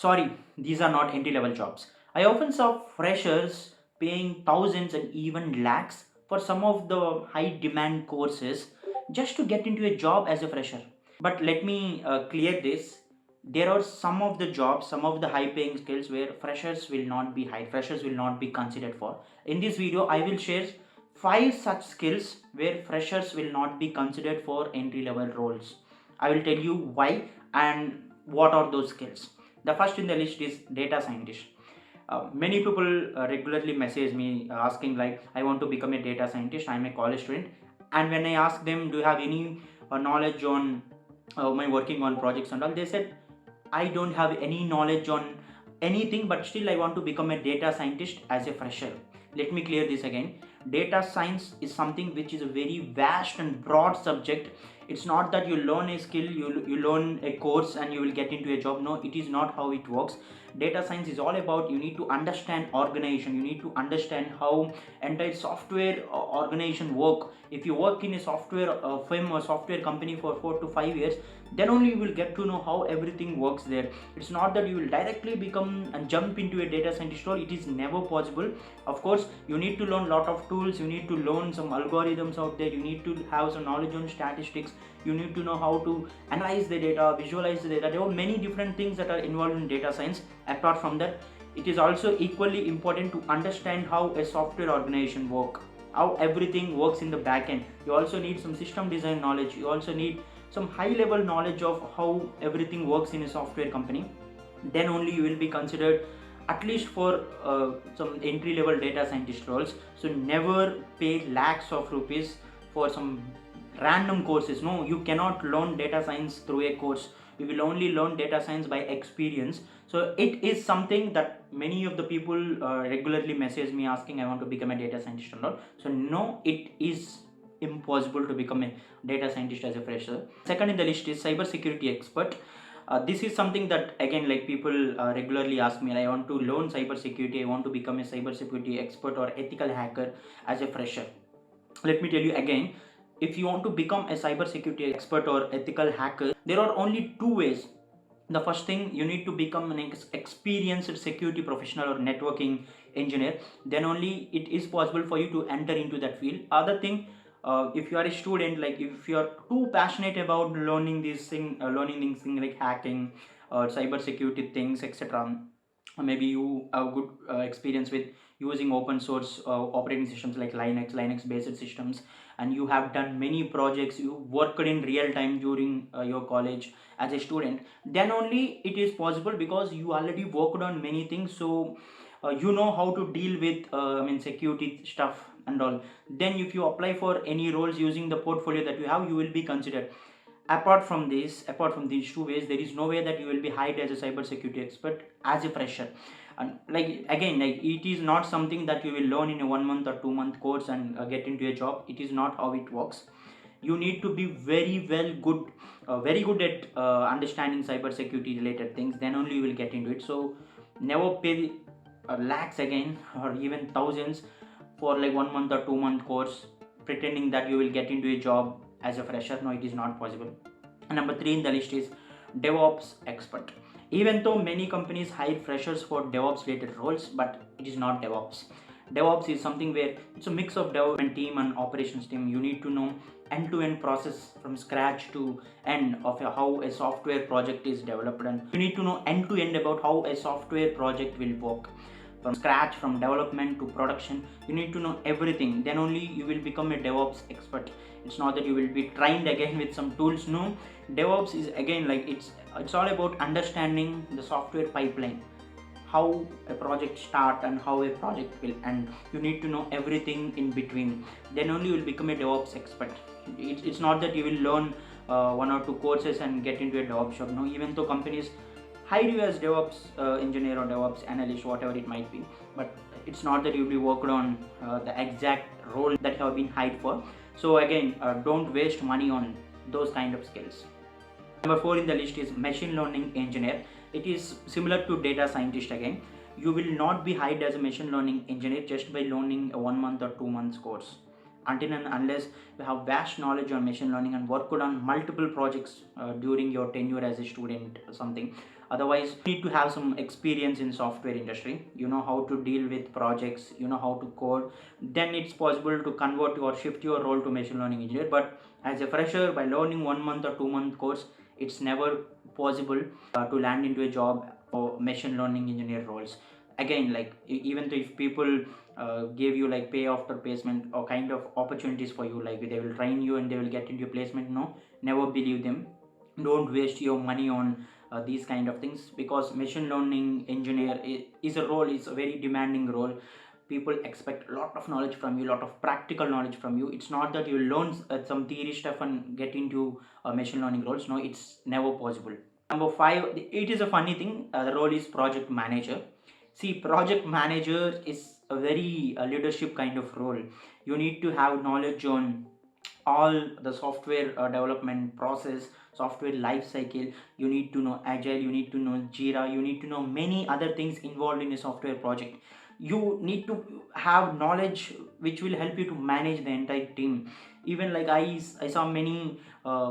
Sorry, these are not entry level jobs. I often saw freshers paying thousands and even lakhs for some of the high demand courses just to get into a job as a fresher. But let me clear this. There are some of the jobs, some of the high paying skills where freshers will not be hired, freshers will not be considered for. In this video, I will share 5 such skills where freshers will not be considered for entry level roles. I will tell you why and what are those skills. The first in the list is data scientist. Many people regularly message me asking like, I want to become a data scientist. I'm a college student, and when I ask them, do you have any knowledge on my working on projects and all, they said I don't have any knowledge on anything, but still I want to become a data scientist as a fresher. Let me clear this again. Data science is something which is a very vast and broad subject. It's not that you learn a skill, you learn a course and you will get into a job. No, it is not how it works. Data science is all about, you need to understand organization, you need to understand how entire software organization work. If you work in a software firm or software company for 4 to 5 years, then only you will get to know how everything works there. It's not that you will directly become and jump into a data scientist role. It is never possible. Of course, you need to learn lot of tools, you need to learn some algorithms out there, you need to have some knowledge on statistics, you need to know how to analyze the data, visualize the data. There are many different things that are involved in data science. Apart from that, it is also equally important to understand how a software organization work, how everything works in the back end. You also need some system design knowledge, you also need some high level knowledge of how everything works in a software company. Then only you will be considered at least for some entry level data scientist roles. So never pay lakhs of rupees for some random courses. No, you cannot learn data science through a course. You will only learn data science by experience. So it is something that many of the people regularly message me asking, I want to become a data scientist or not. So no, it is impossible to become a data scientist as a fresher. Second in the list is cybersecurity expert. This is something that again, like, people regularly ask me, I want to learn cybersecurity, I want to become a cybersecurity expert or ethical hacker as a fresher. Let me tell you again, if you want to become a cybersecurity expert or ethical hacker, there are only two ways. The first thing, you need to become an experienced security professional or networking engineer. Then only it is possible for you to enter into that field. Other thing, if you are a student, like if you are too passionate about learning this thing, learning these things like hacking or cyber security things, etc., maybe you have good experience with using open source operating systems like linux based systems, and you have done many projects, you worked in real time during your college as a student, then only it is possible, because you already worked on many things. So you know how to deal with security stuff and all. Then if you apply for any roles using the portfolio that you have, you will be considered. Apart from these two ways, there is no way that you will be hired as a cyber security expert as a fresher. And like, again, like, it is not something that you will learn in a 1 month or 2 month course and get into a job. It is not how it works. You need to be very good at understanding cyber security related things, then only you will get into it. So never pay lakhs again or even thousands for like 1 month or 2 month course pretending that you will get into a job as a fresher. No, it is not possible. And number 3 in the list is devops expert. Even though many companies hire freshers for devops related roles, but it is not devops. DevOps is something where it's a mix of development team and operations team. You need to know end-to-end process from scratch to end of how a software project is developed, and you need to know end-to-end about how a software project will work from scratch, from development to production. You need to know everything, then only you will become a DevOps expert. It's not that you will be trained again with some tools. No, DevOps is again like, it's all about understanding the software pipeline, how a project start and how a project will end. You need to know everything in between, then only you will become a DevOps expert. It's not that you will learn 1 or 2 courses and get into a DevOps job. No, even though companies hire you as DevOps engineer or DevOps analyst, whatever it might be, but it's not that you'll be worked on the exact role that you have been hired for. So again, don't waste money on those kind of skills. Number 4 in the list is machine learning engineer. It is similar to data scientist again. You will not be hired as a machine learning engineer just by learning a 1 month or 2 months course. Until and unless you have vast knowledge on machine learning and worked on multiple projects during your tenure as a student or something, Otherwise, you need to have some experience in software industry. You know how to deal with projects, you know how to code. Then it's possible to convert or shift your role to machine learning engineer. But as a fresher, by learning 1 month or 2 month course, it's never possible to land into a job for machine learning engineer roles. Again, like even though if people give you like pay after placement or kind of opportunities for you, like they will train you and they will get into your placement, no, never believe them. Don't waste your money on these kind of things, because machine learning engineer is a role, is a very demanding role. People expect a lot of knowledge from you, a lot of practical knowledge from you. It's not that you learn some theory stuff and get into machine learning roles. No, it's never possible. Number 5, it is a funny thing, the role is project manager. See, project manager is a very leadership kind of role. You need to have knowledge on all the software development process, software life cycle. You need to know agile, you need to know Jira, you need to know many other things involved in a software project. You need to have knowledge which will help you to manage the entire team. Even like I saw many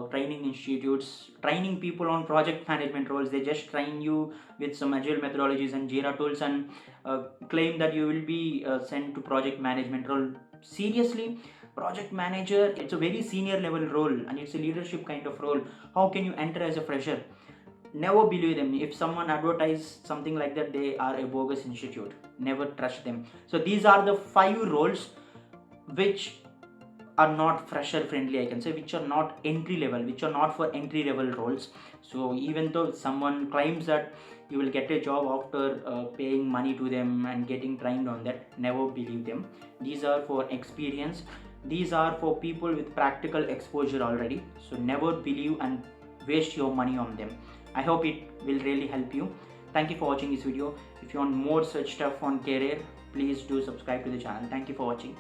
training institutes training people on project management roles. They just train you with some agile methodologies and Jira tools, and claim that you will be sent to project management role. Seriously, project manager, it's a very senior level role and it's a leadership kind of role. How can you enter as a fresher? Never believe them. If someone advertise something like that, they are a bogus institute. Never trust them. So these are the 5 roles which are not fresher friendly, I can say, which are not entry level, which are not for entry level roles. So even though someone claims that you will get a job after paying money to them and getting trained on that, never believe them. These are for experience, these are for people with practical exposure already. So never believe and waste your money on them. I hope it will really help you. Thank you for watching this video. If you want more such stuff on career, please do subscribe to the channel. Thank you for watching.